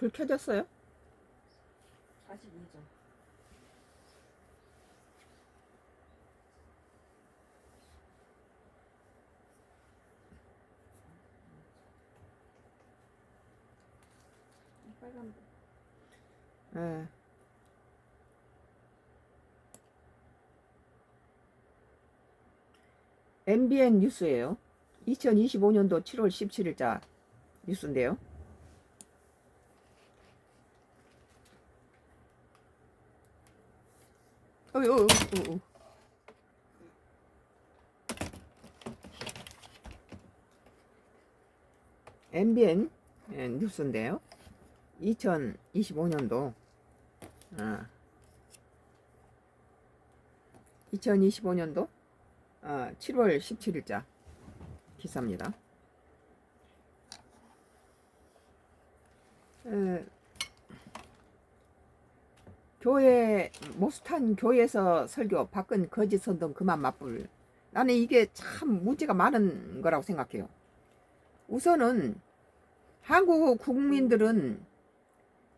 불 켜졌어요? 42점. 빨간 불. 예. MBN 뉴스예요. 2025년도 7월 17일자 뉴스인데요. 어이. MBN 뉴스인데요. 2025년도 2025년도 7월 17일자 기사입니다. 교회 모스탄 교회에서 설교 박근 거짓 선동 그만 맞불. 나는 이게 참 문제가 많은 거라고 생각해요. 우선은 한국 국민들은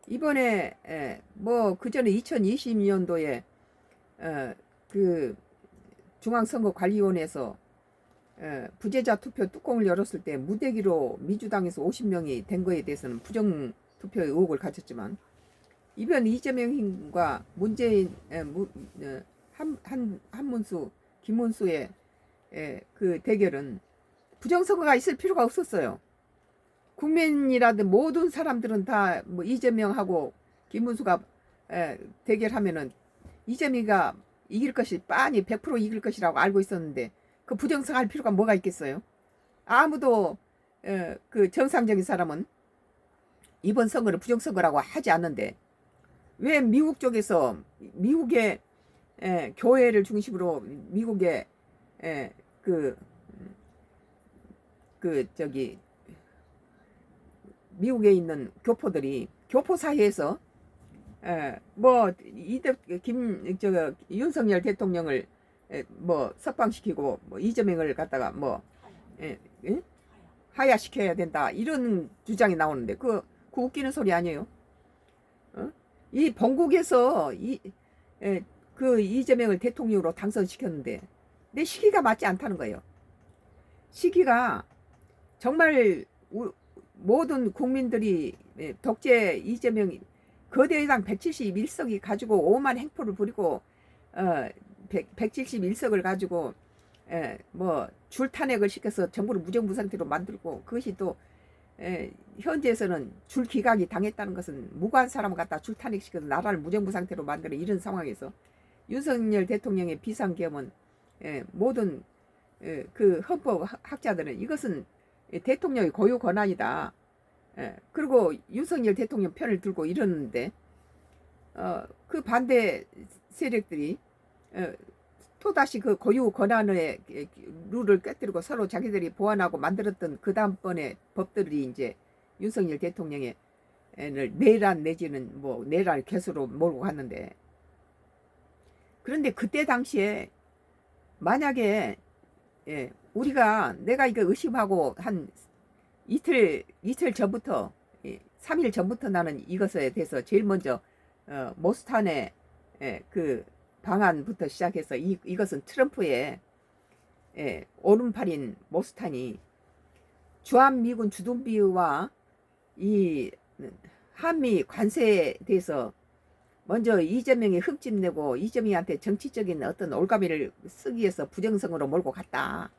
이번에 뭐 그전에 2020년도에 그 중앙선거관리위원회에서 부재자 투표 뚜껑을 열었을 때 무대기로 민주당에서 50명이 된 거에 대해서는 부정 투표의 의혹을 가졌지만 이번 이재명과 문재인 한문수 김문수의 그 대결은 부정선거가 있을 필요가 없었어요. 국민이라든 모든 사람들은 다 뭐 이재명하고 김문수가 대결하면은 이재명이가 이길 것이 빤히 100% 이길 것이라고 알고 있었는데 그 부정선거할 필요가 뭐가 있겠어요? 아무도 그 정상적인 사람은 이번 선거를 부정선거라고 하지 않는데 왜 미국 쪽에서 미국의 교회를 중심으로 미국의 저기 미국에 있는 교포들이 교포 사이에서 뭐 윤석열 대통령을 뭐 석방시키고 뭐 이재명을 갖다가 뭐 하야시켜야 된다 이런 주장이 나오는데 그 웃기는 소리 아니에요? 이 본국에서 그 이재명을 대통령으로 당선시켰는데 내 시기가 맞지 않다는 거예요. 시기가 정말 모든 국민들이 독재 이재명 거대당 171석이 가지고 오만 행포를 부리고 171석을 가지고 뭐 줄탄핵을 시켜서 정부를 무정부 상태로 만들고 그것이 또 현재에서는 줄기각이 당했다는 것은 무고한 사람을 갖다 줄탄핵시켜서 나라를 무정부 상태로 만드는 이런 상황에서 윤석열 대통령의 비상계엄은 모든 그 헌법학자들은 이것은 대통령의 고유 권한이다. 그리고 윤석열 대통령 편을 들고 이러는데 그 반대 세력들이 또다시 그 고유 권한의 룰을 깨뜨리고 서로 자기들이 보완하고 만들었던 그 다음번에 법들이 이제 윤석열 대통령의 내란 내지는 뭐 내란 개수로 몰고 갔는데 그런데 그때 당시에 만약에 내가 이거 의심하고 한 이틀 전부터 3일 전부터 나는 이것에 대해서 제일 먼저 모스탄의 그 방안부터 시작해서 이것은 트럼프의 오른팔인 모스탄이 주한미군 주둔비와 이 한미 관세에 대해서 먼저 이재명이 흠집 내고 이재명한테 정치적인 어떤 올가미를 쓰기 위해서 부정성으로 몰고 갔다.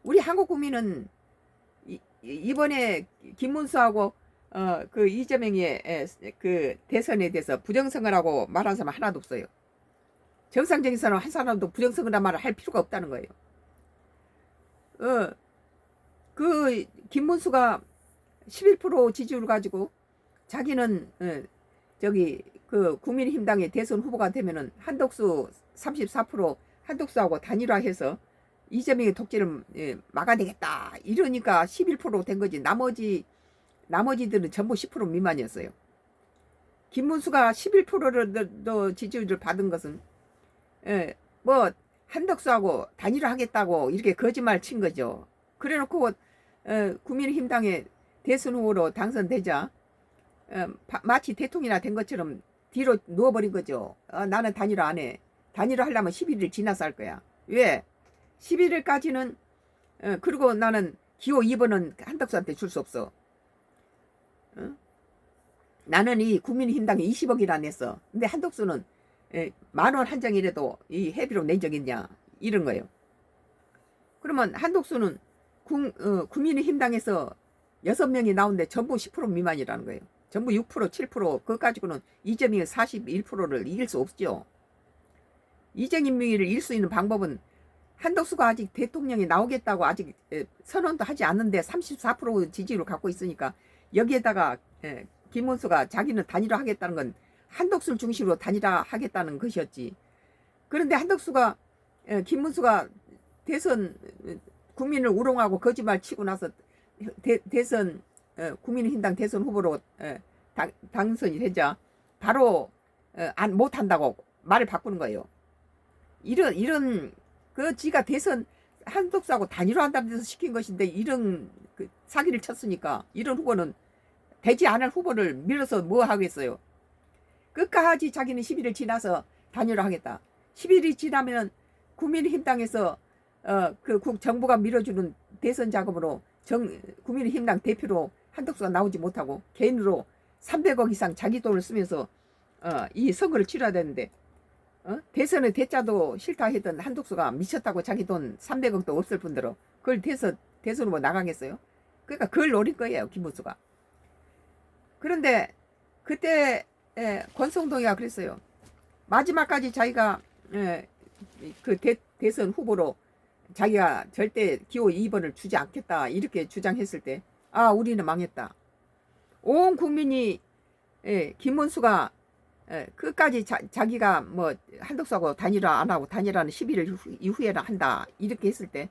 우리 한국 국민은 이번에 김문수하고 그 이재명의 그 대선에 대해서 부정선거라고 말한 사람 하나도 없어요. 정상적인 사람 한 사람도 부정선거란 말을 할 필요가 없다는 거예요. 그 김문수가 11% 지지율 가지고 자기는 저기 그 국민의힘당의 대선 후보가 되면은 한덕수 34% 한덕수하고 단일화해서 이재명의 독재를 막아내겠다 이러니까 11%된 거지. 나머지들은 전부 10% 미만이었어요. 김문수가 11%도 지지율을 받은 것은 뭐 한덕수하고 단일화하겠다고 이렇게 거짓말 친 거죠. 그래놓고 국민의힘당의 대선 후보로 당선되자 마치 대통령이나 된 것처럼 뒤로 누워버린 거죠. 나는 단일화 안 해. 단일화 하려면 11일 지나서 할 거야. 왜? 11일까지는 그리고 나는 기호 2번은 한덕수한테 줄 수 없어. 나는 이 국민의힘당에 20억이나 냈어. 근데 한덕수는 10,000원 한 장이라도 이 회비로 낸 적 있냐? 이런 거예요. 그러면 한덕수는 국민의힘당에서 6명이 나오는데 전부 10% 미만이라는 거예요. 전부 6%, 7%, 그거 가지고는 이재명이 41%를 이길 수 없죠. 이재명이를 이길 수 있는 방법은 한덕수가 아직 대통령이 나오겠다고 아직 선언도 하지 않는데 34% 지지율을 갖고 있으니까 여기에다가 김문수가 자기는 단일화 하겠다는 건 한덕수를 중심으로 단일화 하겠다는 것이었지. 그런데 한덕수가 김문수가 대선 국민을 우롱하고 거짓말 치고 나서 대선 국민의힘당 대선 후보로 당선이 되자 바로 못한다고 말을 바꾸는 거예요. 이런 그 지가 대선 한덕수하고 단일화한다는 데서 시킨 것인데 이런 그 사기를 쳤으니까 이런 후보는 되지 않을 후보를 밀어서 뭐 하겠어요. 끝까지 자기는 10일을 지나서 단일화 하겠다. 10일이 지나면 국민의힘당에서 그 정부가 밀어주는 대선 자금으로 국민의힘당 대표로 한덕수가 나오지 못하고 개인으로 300억 이상 자기 돈을 쓰면서 이 선거를 치러야 되는데 대선의 대자도 싫다 했던 한덕수가 미쳤다고 자기 돈 300억도 없을 뿐더러 그걸 대선으로 나가겠어요? 그러니까 그걸 노린 거예요, 김문수가. 그런데 그때 권성동이가 그랬어요. 마지막까지 자기가 그 대선 후보로 자기가 절대 기호 2번을 주지 않겠다 이렇게 주장했을 때 우리는 망했다. 온 국민이 김문수가 끝까지 자기가 뭐 한덕수하고 단일화 안 하고 단일화는 11일 이후에나 한다 이렇게 했을 때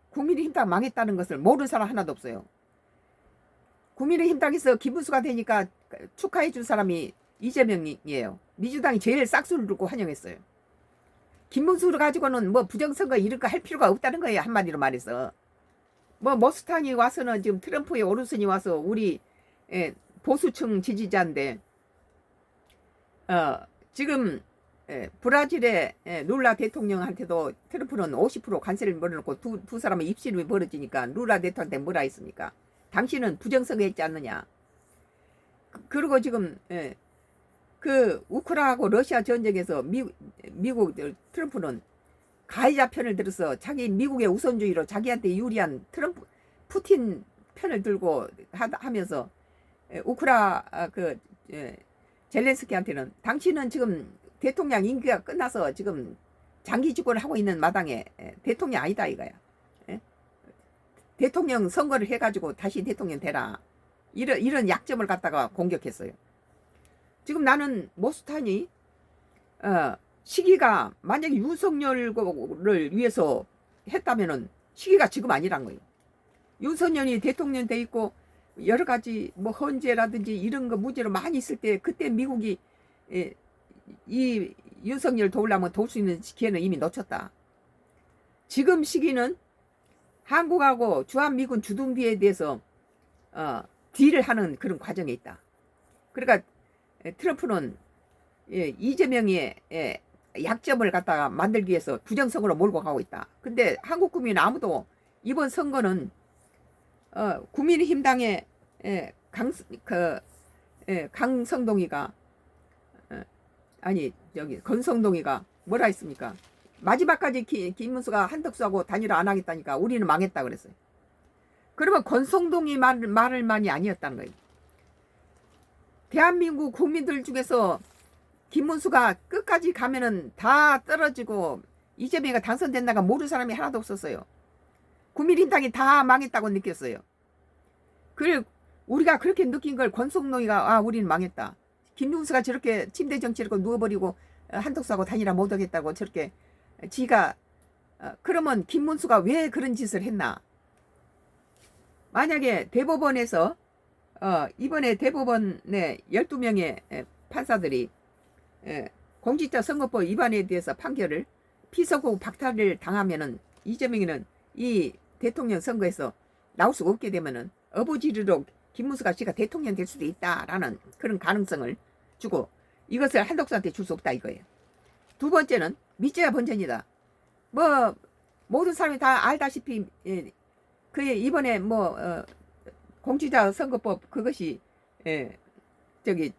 국민의힘당 망했다는 것을 모르는 사람 하나도 없어요. 국민의힘당에서 김문수가 되니까 축하해 준 사람이 이재명이에요. 민주당이 제일 싹수를 들고 환영했어요. 김문수를 가지고는 뭐 부정선거 이런 거 할 필요가 없다는 거예요. 한마디로 말해서. 뭐 머스탕이 와서는 지금 트럼프의 오른손이 와서 우리 보수층 지지자인데 지금 브라질의 룰라 대통령한테도 트럼프는 50% 관세를 물어놓고 두 사람의 입신이 벌어지니까 룰라 대통령한테 뭐라 했습니까? 당신은 부정선거 했지 않느냐. 그리고 지금 그 우크라이나하고 러시아 전쟁에서 미국 트럼프는 가해자 편을 들어서 자기 미국의 우선주의로 자기한테 유리한 푸틴 편을 들고 하면서 젤렌스키한테는 당신은 지금 대통령 임기가 끝나서 지금 장기 집권을 하고 있는 마당에 대통령 아니다 이거야. 대통령 선거를 해가지고 다시 대통령 되라. 이런 약점을 갖다가 공격했어요. 지금 나는 모스탄이 시기가 만약에 윤석열을 위해서 했다면은 시기가 지금 아니란 거예요. 윤석열이 대통령 돼 있고 여러 가지 뭐 헌재라든지 이런 거 문제로 많이 있을 때 그때 미국이 이 윤석열 도우려면 도울 수 있는 기회는 이미 놓쳤다. 지금 시기는 한국하고 주한미군 주둔비에 대해서 딜을 하는 그런 과정에 있다. 그러니까 트럼프는 이재명의 약점을 갖다가 만들기 위해서 부정선거로 몰고 가고 있다. 근데 한국 국민 아무도 이번 선거는 국민의힘당의 강성동이가 건성동이가 뭐라 했습니까? 마지막까지 김문수가 한덕수하고 단일화 안 하겠다니까 우리는 망했다 그랬어요. 그러면 권성동이 말을만이 아니었다는 거예요. 대한민국 국민들 중에서 김문수가 끝까지 가면은 다 떨어지고 이재명이가 당선된다가 모르는 사람이 하나도 없었어요. 국민의힘당이 다 망했다고 느꼈어요. 우리가 그렇게 느낀 걸 권성동이가 우리는 망했다. 김문수가 저렇게 침대 정치를 누워버리고 한덕수하고 단일화 못하겠다고 저렇게 지가 그러면 김문수가 왜 그런 짓을 했나? 만약에 대법원에서 이번에 대법원의 12명의 판사들이 공직자 선거법 위반에 대해서 판결을 피선거 박탈을 당하면은 이재명이는 이 대통령 선거에서 나올 수가 없게 되면은 어부지리로 김문수가 씨가 대통령 될 수도 있다라는 그런 가능성을 주고 이것을 한덕수한테 줄 수 없다 이거예요. 두 번째는 미제야 번전이다. 뭐 모든 사람이 다 알다시피 그 이번에 뭐 공직자 선거법 그것이 저기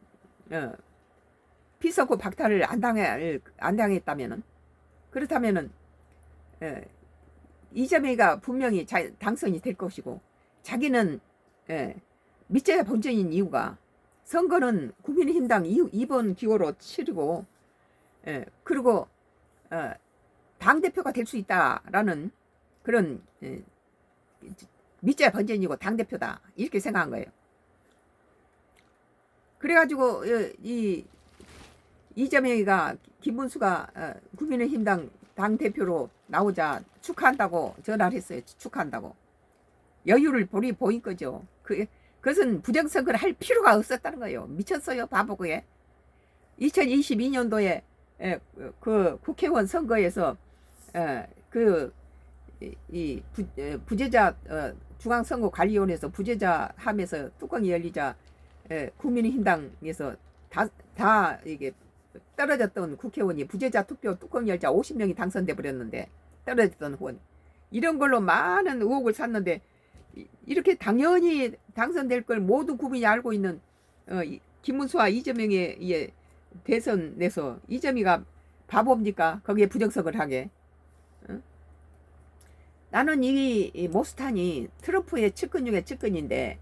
피선거 박탈을 안 당했다면은 그렇다면은 이재명이가 분명히 당선이 될 것이고 자기는 밑제야 본전인 이유가 선거는 국민의힘당 2번 기호로 치르고 그리고 당대표가 될 수 있다라는 그런 밑제야 본전이고 당대표다 이렇게 생각한 거예요. 그래가지고 이재명이가 김문수가 국민의힘당 당대표로 나오자 축하한다고 전화를 했어요. 축하한다고. 여유를 보인 거죠. 그것은 부정선거를 할 필요가 없었다는 거예요. 미쳤어요. 바보고에. 2022년도에 그 국회의원 선거에서 부재자 중앙선거관리위원회에서 부재자 함에서 뚜껑이 열리자 국민의힘당에서 다 이게 떨어졌던 국회의원이 부재자 투표 뚜껑 열자 50명이 당선돼 버렸는데 떨어졌던 후원 이런 걸로 많은 의혹을 샀는데 이렇게 당연히 당선될 걸 모두 국민이 알고 있는 김문수와 이재명의 대선에서 이재명이가 바보입니까? 거기에 부정선거를 하게. 나는 이 모스탄이 트럼프의 측근 중에 측근인데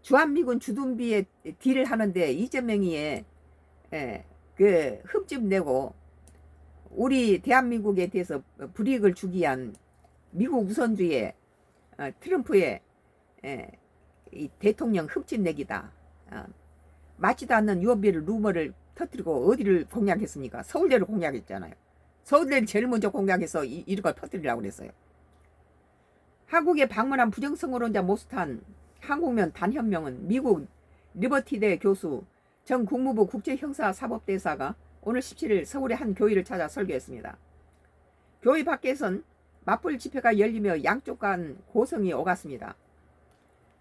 주한미군 주둔비에 딜을 하는데 이재명이 그 흠집 내고 우리 대한민국에 대해서 불이익을 주기 위한 미국 우선주의 트럼프의 이 대통령 흠집 내기다. 맞지도 않는 유언비를 루머를 터뜨리고 어디를 공략했습니까? 서울대를 공략했잖아요. 서울대를 제일 먼저 공략해서 이런 걸 터뜨리려고 그랬어요. 한국에 방문한 부정선거론자 모스탄 한국면 단현명은 미국 리버티대 교수 전 국무부 국제형사사법대사가 오늘 17일 서울의 한 교회를 찾아 설교했습니다. 교회 밖에선 맞불 집회가 열리며 양쪽 간 고성이 오갔습니다.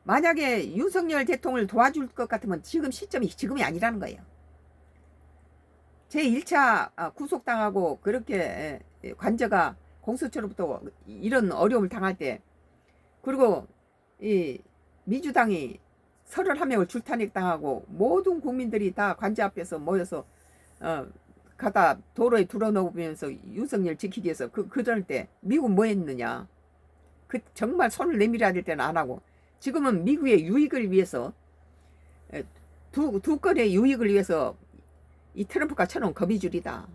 만약에 윤석열 대통령을 도와줄 것 같으면 지금 시점이 지금이 아니라는 거예요. 제1차 구속당하고 그렇게 관저가 공수처로부터 이런 어려움을 당할 때 그리고 이 민주당이 31명을 줄탄핵당하고 모든 국민들이 다 관저 앞에서 모여서 가다 도로에 들어놓으면서 윤석열 지키기 위해서 그럴 때 미국 뭐 했느냐. 정말 손을 내밀어야 될 때는 안 하고 지금은 미국의 유익을 위해서 두 건의 유익을 위해서 이 트럼프가 쳐놓은 거미줄이다.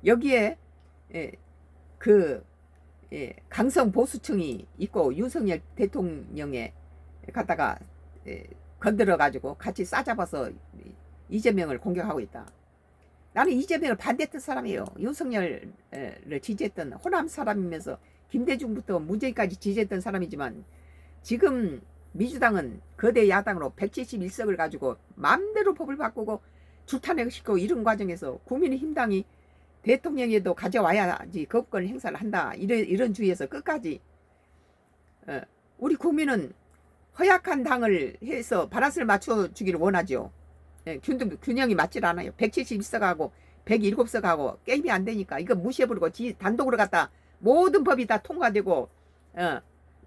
여기에 강성 보수층이 있고 윤석열 대통령에 갖다가 건드려 가지고 같이 싸잡아서 이재명을 공격하고 있다. 나는 이재명을 반대했던 사람이에요. 윤석열을 지지했던 호남 사람이면서 김대중부터 문재인까지 지지했던 사람이지만 지금 민주당은 거대 야당으로 171석을 가지고 마음대로 법을 바꾸고 줄탄핵을 시키고 이런 과정에서 국민의힘당이 대통령에도 가져와야지 거부권 행사를 한다. 이런 주의에서 끝까지 우리 국민은 허약한 당을 해서 바란스를 맞춰주기를 원하죠. 균형이 맞질 않아요. 171석하고 107석하고 게임이 안 되니까 이거 무시해버리고 단독으로 갖다 모든 법이 다 통과되고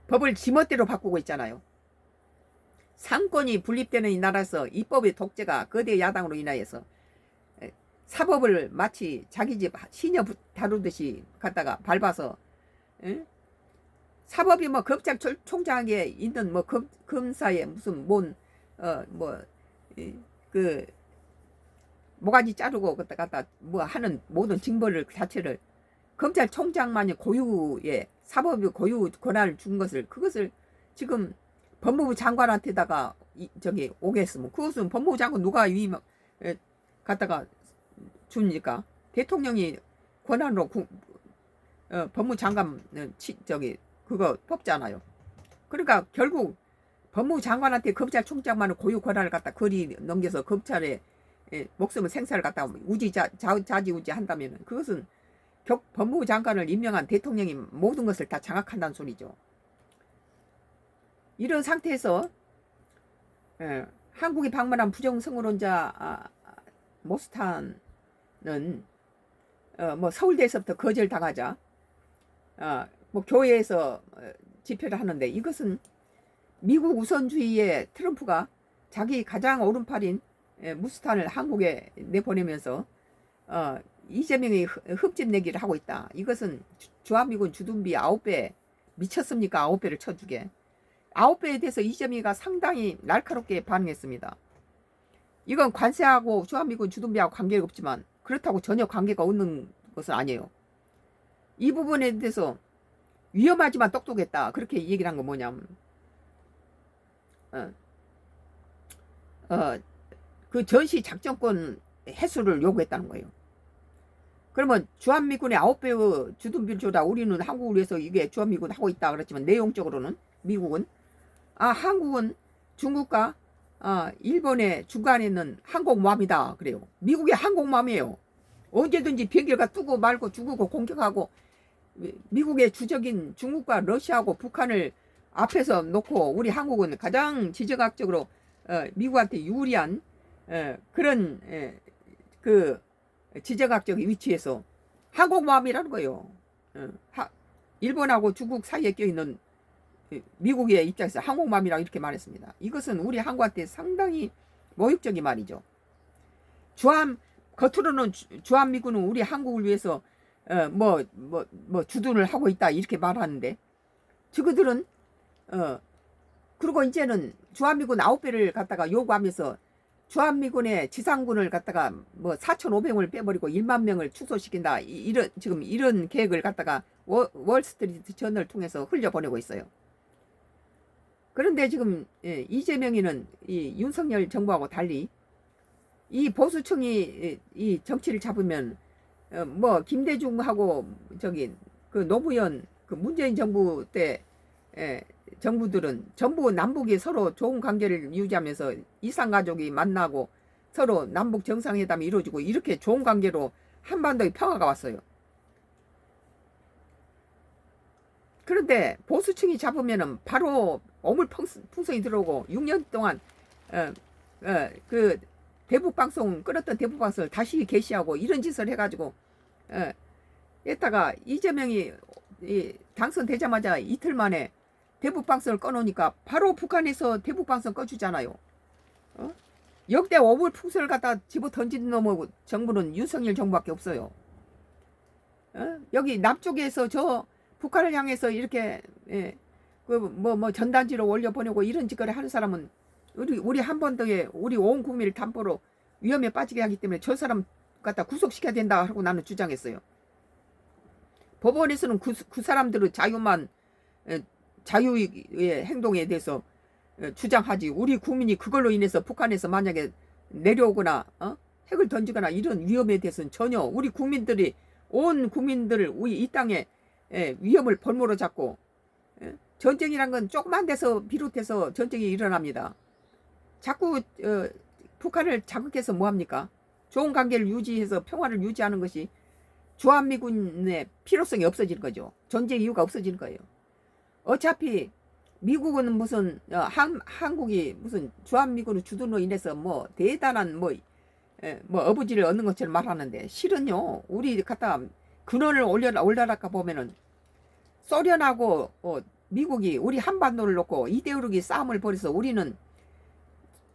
법을 지멋대로 바꾸고 있잖아요. 상권이 분립되는 이 나라에서 입법의 독재가 거대 야당으로 인하여서 사법을 마치 자기 집 시녀 다루듯이 갖다가 밟아서 사법이 뭐 검찰총장에 있는 뭐 검사에 무슨 모가지 자르고 갖다 뭐 하는 모든 징벌을 자체를 검찰총장만이 고유의 사법의 고유 권한을 준 것을 그것을 지금 법무부 장관한테다가 오겠으면 그것은 법무부 장관 누가 갖다가 줍니까? 대통령이 권한으로 법무부 장관 그거 뽑잖아요. 그러니까 결국 법무부 장관한테 검찰총장만의 고유 권한을 갖다 거리 넘겨서 검찰의 목숨을 생사를 갖다 자지우지 한다면 그것은 법무부 장관을 임명한 대통령이 모든 것을 다 장악한다는 소리죠. 이런 상태에서 한국에 방문한 부정선거론자 모스탄은 뭐 서울대에서부터 거절당하자 뭐 교회에서 집회를 하는데, 이것은 미국 우선주의의 트럼프가 자기 가장 오른팔인 무스탄을 한국에 내보내면서 이재명이 흠집내기를 하고 있다. 이것은 주한미군 주둔비 9배 미쳤습니까? 9배를 쳐주게. 9배에 대해서 이재명이가 상당히 날카롭게 반응했습니다. 이건 관세하고 주한미군 주둔비하고 관계가 없지만 그렇다고 전혀 관계가 없는 것은 아니에요. 이 부분에 대해서 위험하지만 똑똑했다, 그렇게 얘기를 한 건 뭐냐면 그 전시 작전권 해수를 요구했다는 거예요. 그러면 주한미군의 9배의 주둔비를 줘라, 우리는 한국을 위해서 이게 주한미군 하고 있다 그랬지만 내용적으로는 미국은 한국은 중국과 일본의 중간에 있는 항공모함이다 그래요. 미국의 항공모함이에요. 언제든지 비행기가 뜨고 말고 죽고 공격하고, 미국의 주적인 중국과 러시아하고 북한을 앞에서 놓고 우리 한국은 가장 지정학적으로 미국한테 유리한 그런 그 지정학적 위치에서 항공모함이라는 거예요. 일본하고 중국 사이에 껴있는 미국의 입장에서 항공모함이라고 이렇게 말했습니다. 이것은 우리 한국한테 상당히 모욕적인 말이죠. 겉으로는 주한미군은 우리 한국을 위해서 주둔을 하고 있다 이렇게 말하는데, 저그들은 그리고 이제는 주한미군 9배를 갖다가 요구하면서 주한미군의 지상군을 갖다가 4,500명을 빼버리고 1만 명을 축소시킨다, 지금 이런 계획을 갖다가 월스트리트 저널을 통해서 흘려보내고 있어요. 그런데 지금 이재명이는 이 윤석열 정부하고 달리 이 보수층이 이 정치를 잡으면 김대중하고 그 노무현 그 문재인 정부 때 정부들은 전부 남북이 서로 좋은 관계를 유지하면서 이산가족이 만나고 서로 남북 정상회담이 이루어지고 이렇게 좋은 관계로 한반도의 평화가 왔어요. 그런데 보수층이 잡으면은 바로 어물풍성이 들어오고 6년 동안 그 대북방송 끌었던 대북방송을 다시 개시하고 이런 짓을 해가지고 에다가 이재명이 당선되자마자 이틀 만에 대북방송을 꺼놓으니까 바로 북한에서 대북방송 꺼주잖아요. 역대 어물풍선을 갖다 집어 던진 놈의 정부는 윤석열 정부밖에 없어요. 여기 남쪽에서 저 북한을 향해서 이렇게 전단지로 올려보내고 이런 짓거리 하는 사람은 우리 한반도에 우리 온 국민을 담보로 위험에 빠지게 하기 때문에 저 사람 갖다 구속시켜야 된다 하고 나는 주장했어요. 법원에서는 그 사람들의 자유의 행동에 대해서 주장하지, 우리 국민이 그걸로 인해서 북한에서 만약에 내려오거나 핵을 던지거나 이런 위험에 대해서는 전혀, 우리 국민들이 온 국민들을 우리 이 땅에 위험을 볼모로 잡고, 전쟁이란 건 조그만 데서 비롯해서 전쟁이 일어납니다. 자꾸 북한을 자극해서 뭐합니까? 좋은 관계를 유지해서 평화를 유지하는 것이 주한미군의 필요성이 없어지는 거죠. 존재 이유가 없어지는 거예요. 어차피 미국은 무슨 한국이 무슨 주한미군의 주둔으로 인해서 대단한 어부지를 얻는 것처럼 말하는데, 실은요 우리 갖다 근원을 올려라까 보면은 소련하고 미국이 우리 한반도를 놓고 이데올로기 싸움을 벌여서 우리는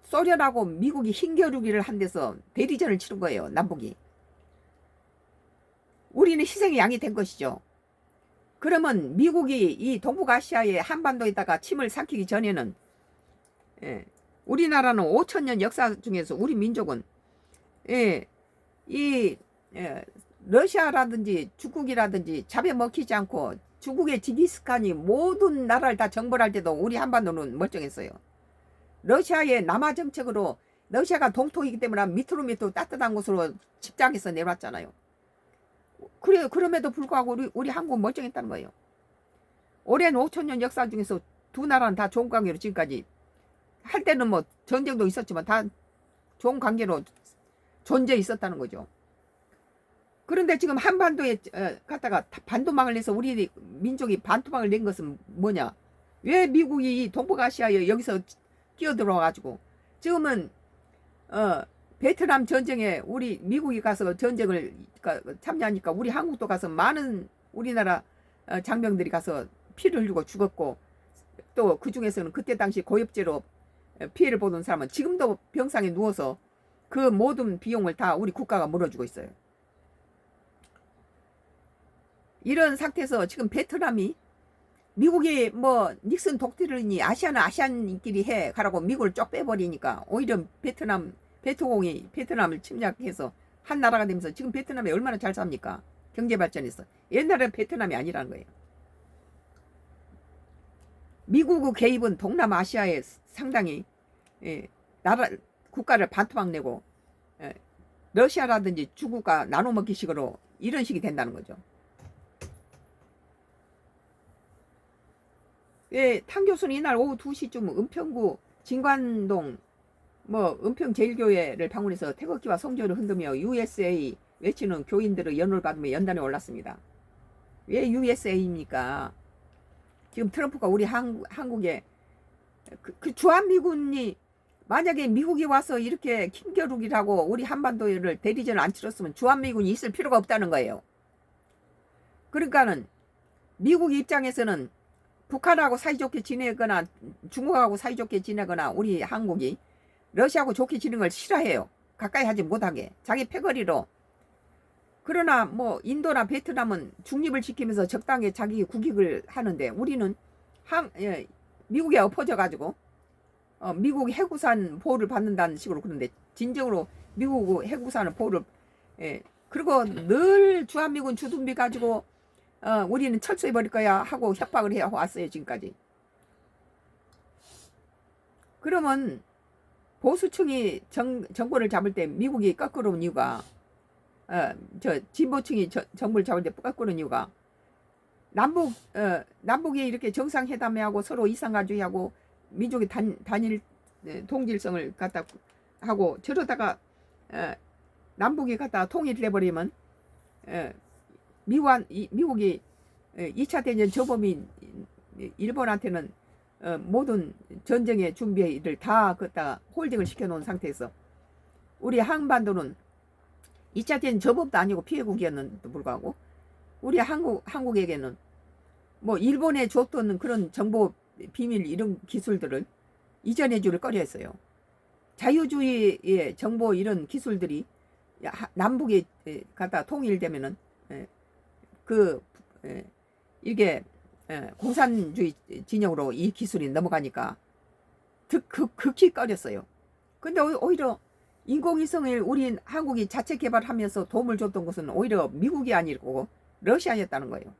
소련하고 미국이 힘겨루기를 한 데서 대리전을 치른 거예요. 남북이. 우리는 희생의 양이 된 것이죠. 그러면 미국이 이 동북아시아의 한반도에다가 침을 삼키기 전에는 우리나라는 5,000년 역사 중에서 우리 민족은 러시아라든지 중국이라든지 잡에 먹히지 않고 중국의 징기스칸이 모든 나라를 다 정벌할 때도 우리 한반도는 멀쩡했어요. 러시아의 남하 정책으로 러시아가 동통이기 때문에 밑으로 따뜻한 곳으로 집장해서 내놨잖아요. 그럼에도 불구하고 우리 한국은 멀쩡했다는 거예요. 오랜 5,000년 역사 중에서 두 나라는 다 좋은 관계로 지금까지, 할 때는 전쟁도 있었지만 다 좋은 관계로 존재 있었다는 거죠. 그런데 지금 한반도에 갖다가 반도망을 내서 우리 민족이 반토막을 낸 것은 뭐냐? 왜 미국이 이 동북아시아에 여기서 끼어들어가지고 지금은 베트남 전쟁에 우리 미국이 가서 전쟁을 참여하니까 우리 한국도 가서 많은 우리나라 장병들이 가서 피를 흘리고 죽었고, 또 그 중에서는 그때 당시 고엽제로 피해를 보는 사람은 지금도 병상에 누워서 그 모든 비용을 다 우리 국가가 물어주고 있어요. 이런 상태에서 지금 베트남이 미국이 뭐 닉슨 독트린이 아시아는 아시안끼리 해 가라고 미국을 쫙 빼버리니까 오히려 베트공이 베트남을 침략해서 한 나라가 되면서 지금 베트남이 얼마나 잘 삽니까? 경제 발전해서. 옛날에 베트남이 아니라는 거예요. 미국의 개입은 동남아시아에 상당히 국가를 반토막 내고 러시아라든지 중국과 나눠먹기식으로 이런 식이 된다는 거죠. 탕 교수는 이날 오후 2시쯤 은평구 진관동 은평제일교회를 방문해서 태극기와 성조를 흔들며 USA 외치는 교인들의 연호를 받으며 연단에 올랐습니다. 왜 USA입니까? 지금 트럼프가 우리 한국에 그 주한미군이 만약에 미국이 와서 이렇게 힘겨루기라고 우리 한반도를 대리전을 안 치렀으면 주한미군이 있을 필요가 없다는 거예요. 그러니까는 미국 입장에서는 북한하고 사이좋게 지내거나 중국하고 사이좋게 지내거나 우리 한국이 러시아하고 좋게 지내는 걸 싫어해요. 가까이 하지 못하게 자기 패거리로. 그러나 뭐 인도나 베트남은 중립을 지키면서 적당히 자기 국익을 하는데 우리는 미국에 엎어져 가지고 미국 해구산 보호를 받는다는 식으로. 그런데 진정으로 미국 해구산 보호를 그리고 늘 주한미군 주둔비 가지고 우리는 철수해 버릴 거야 하고 협박을 해 왔어요 지금까지. 그러면 보수층이 정권을 잡을 때 미국이 거꾸로 온 이유가 진보층이 정부를 잡을 때 거꾸로 온 이유가 남북이 이렇게 정상회담하고 서로 이상가주의하고 민족의 단일 통일성을 갖다 하고 저러다가 남북이 갖다 통일을 해버리면 미국이 2차 대전 저범인 일본한테는 모든 전쟁의 준비를 다 갖다 홀딩을 시켜놓은 상태에서 우리 한반도는 2차 대전 저범도 아니고 피해국이었는데도 불구하고 우리 한국에게는 뭐 일본에 줬던 그런 정보 비밀 이런 기술들을 이전해 줄 거려 했어요. 자유주의의 정보 이런 기술들이 남북이 갖다 통일되면은 이게 공산주의 진영으로 이 기술이 넘어가니까 극히 꺼렸어요. 근데 오히려 인공위성을 우리 한국이 자체 개발하면서 도움을 줬던 것은 오히려 미국이 아니고 러시아였다는 거예요.